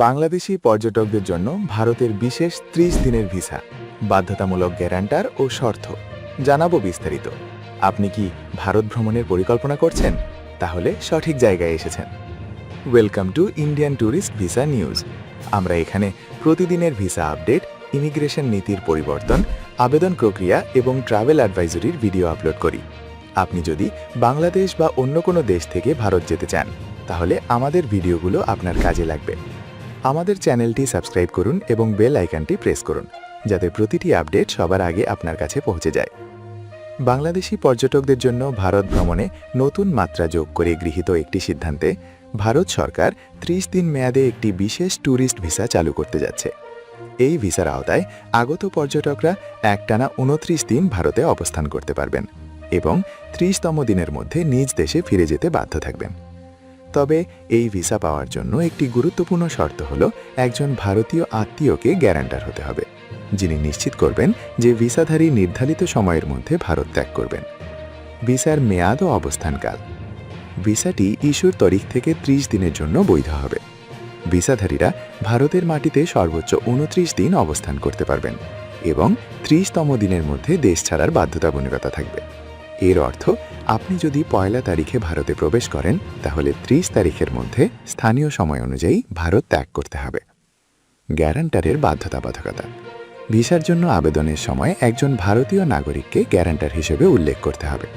বাংলাদেশি পর্যটকদের জন্য ভারতের বিশেষ ৩০ দিনের ভিসা, বাধ্যতামূলক গ্যারান্টার ও শর্ত জানাবো বিস্তারিত। আপনি কি ভারত ভ্রমণের পরিকল্পনা করছেন? তাহলে সঠিক জায়গায় এসেছেন। Welcome to Indian tourist visa news. আমরা এখানে প্রতিদিনের ভিসা আপডেট, ইমিগ্রেশন নীতির পরিবর্তন, আবেদন প্রক্রিয়া এবং ট্রাভেল অ্যাডভাইজরির ভিডিও আপলোড করি। আপনি যদি বাংলাদেশ বা অন্য কোনো দেশ থেকে ভারত যেতে চান, তাহলে আমাদের ভিডিওগুলো আপনার কাজে লাগবে। আমাদের চ্যানেলটি সাবস্ক্রাইব করুন এবং বেল আইকনটি প্রেস করুন, যাতে প্রতিটি আপডেট সবার আগে আপনার কাছে পৌঁছে যায়। বাংলাদেশি পর্যটকদের জন্য ভারত ভ্রমণে নতুন মাত্রা যোগ করে গৃহীত একটি সিদ্ধান্তে ভারত সরকার ৩০ দিন মেয়াদে একটি বিশেষ ট্যুরিস্ট ভিসা চালু করতে যাচ্ছে। এই ভিসার আওতায় আগত পর্যটকরা একটানা ২৯ দিন ভারতে অবস্থান করতে পারবেন এবং ৩০তম দিনের মধ্যে নিজ দেশে ফিরে যেতে বাধ্য থাকবেন। তবে এই ভিসা পাওয়ার জন্য একটি গুরুত্বপূর্ণ শর্ত হল একজন ভারতীয় আত্মীয়কে গ্যারান্টার হতে হবে, যিনি নিশ্চিত করবেন যে ভিসাধারী নির্ধারিত সময়ের মধ্যে ভারত ত্যাগ করবেন। ভিসার মেয়াদ ও অবস্থানকাল। ভিসাটি ইস্যুর তারিখ থেকে ৩০ দিনের জন্য বৈধ হবে। ভিসাধারীরা ভারতের মাটিতে সর্বোচ্চ ২৯ দিন অবস্থান করতে পারবেন এবং ৩০তম দিনের মধ্যে দেশ ছাড়ার বাধ্যতামূলকতা থাকবে। এর অর্থ, আপনি যদি ১ তারিখে ভারতে প্রবেশ করেন, তাহলে ৩০ তারিখের মধ্যে স্থানীয় সময় অনুযায়ী ভারত ত্যাগ করতে হবে। গ্যারান্টারের বাধ্যবাধকতা। ভিসার জন্য আবেদনের সময় একজন ভারতীয় নাগরিককে গ্যারান্টার হিসেবে উল্লেখ করতে হবে।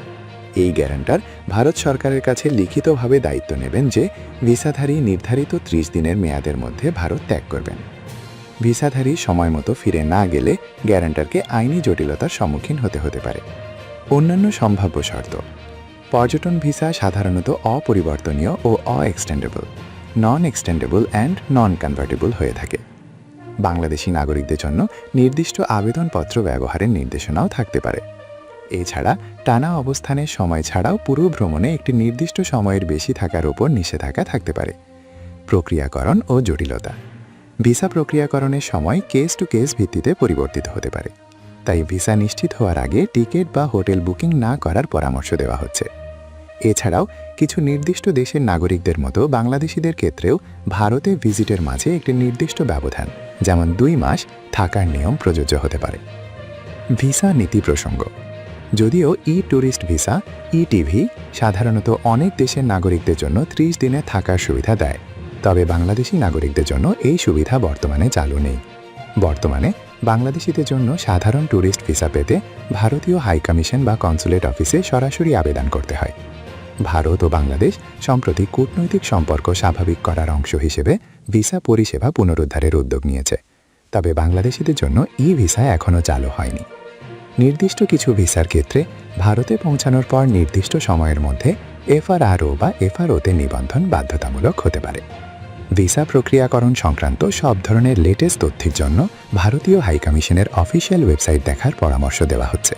এই গ্যারান্টার ভারত সরকারের কাছে লিখিতভাবে দায়িত্ব নেবেন যে ভিসাধারী নির্ধারিত ৩০ দিনের মেয়াদের মধ্যে ভারত ত্যাগ করবেন। ভিসাধারী সময় মতো ফিরে না গেলে গ্যারান্টারকে আইনি জটিলতার সম্মুখীন হতে পারে। অন্যান্য সম্ভাব্য শর্ত। পর্যটন ভিসা সাধারণত অপরিবর্তনীয় ও extendable, non extendable and non convertible হয়ে থাকে। বাংলাদেশি নাগরিকদের জন্য নির্দিষ্ট আবেদনপত্র ব্যবহারের নির্দেশনাও থাকতে পারে। এছাড়া টানা অবস্থানের সময় ছাড়াও পুরো ভ্রমণে একটি নির্দিষ্ট সময়ের বেশি থাকার উপর নিষেধাজ্ঞা থাকতে পারে। প্রক্রিয়াকরণ ও জটিলতা। ভিসা প্রক্রিয়াকরণের সময় কেস টু কেস ভিত্তিতে পরিবর্তিত হতে পারে, তাই ভিসা নিশ্চিত হওয়ার আগে টিকিট বা হোটেল বুকিং না করার পরামর্শ দেওয়া হচ্ছে। এছাড়াও কিছু নির্দিষ্ট দেশের নাগরিকদের মতো বাংলাদেশিদের ক্ষেত্রেও ভারতে ভিজিটের মাঝে একটি নির্দিষ্ট ব্যবধান, যেমন ২ মাস থাকার নিয়ম প্রযোজ্য হতে পারে। ভিসা নীতি প্রসঙ্গ। যদিও ট্যুরিস্ট ভিসা ইটিভি সাধারণত অনেক দেশের নাগরিকদের জন্য ৩০ দিনে থাকার সুবিধা দেয়, তবে বাংলাদেশি নাগরিকদের জন্য এই সুবিধা বর্তমানে চালু নেই। বর্তমানে বাংলাদেশিদের জন্য সাধারণ ট্যুরিস্ট ভিসা পেতে ভারতীয় হাইকমিশন বা কনসুলেট অফিসে সরাসরি আবেদন করতে হয়। ভারত ও বাংলাদেশ সম্প্রতি কূটনৈতিক সম্পর্ক স্বাভাবিক করার অংশ হিসেবে ভিসা পরিষেবা পুনরুদ্ধারের উদ্যোগ নিয়েছে, তবে বাংলাদেশিদের জন্য ভিসা এখনও চালু হয়নি। নির্দিষ্ট কিছু ভিসার ক্ষেত্রে ভারতে পৌঁছানোর পর নির্দিষ্ট সময়ের মধ্যে এফআরআরও বা এফআরওতে নিবন্ধন বাধ্যতামূলক হতে পারে। ভিসা প্রক্রিয়াকরণ সংক্রান্ত সব ধরনের লেটেস্ট তথ্যের জন্য ভারতীয় হাইকমিশনের অফিসিয়াল ওয়েবসাইট দেখার পরামর্শ দেওয়া হচ্ছে।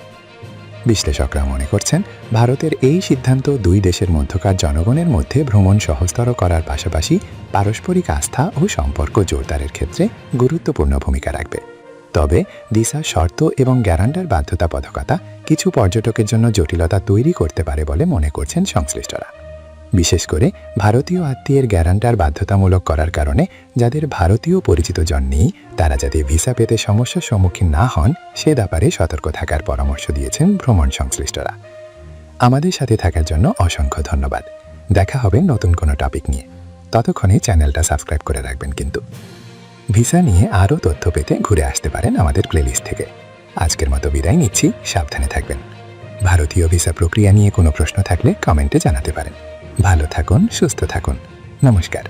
বিশ্লেষকরা মনে করছেন, ভারতের এই সিদ্ধান্ত দুই দেশের মধ্যকার জনগণের মধ্যে ভ্রমণ সহজতর করার পাশাপাশি পারস্পরিক আস্থা ও সম্পর্ক জোরদারের ক্ষেত্রে গুরুত্বপূর্ণ ভূমিকা রাখবে। তবে ভিসা শর্ত এবং গ্যারান্টার বাধ্যবাধকতা কিছু পর্যটকের জন্য জটিলতা তৈরি করতে পারে বলে মনে করছেন সংশ্লিষ্টরা। বিশেষ করে ভারতীয় আত্মীয়ের গ্যারান্টার বাধ্যতামূলক করার কারণে যাদের ভারতীয় পরিচিত জন নেই, তারা যাতে ভিসা পেতে সমস্যার সম্মুখীন না হন সে ব্যাপারে সতর্ক থাকার পরামর্শ দিয়েছেন ভ্রমণ সংশ্লিষ্টরা। আমাদের সাথে থাকার জন্য অসংখ্য ধন্যবাদ। দেখা হবে নতুন কোনো টপিক নিয়ে। ততক্ষণে চ্যানেলটা সাবস্ক্রাইব করে রাখবেন কিন্তু। ভিসা নিয়ে আরও তথ্য পেতে ঘুরে আসতে পারেন আমাদের প্লেলিস্ট থেকে। আজকের মতো বিদায় নিচ্ছি, সাবধানে থাকবেন। ভারতীয় ভিসা প্রক্রিয়া নিয়ে কোনো প্রশ্ন থাকলে কমেন্টে জানাতে পারেন। ভালো থাকুন, সুস্থ থাকুন। নমস্কার।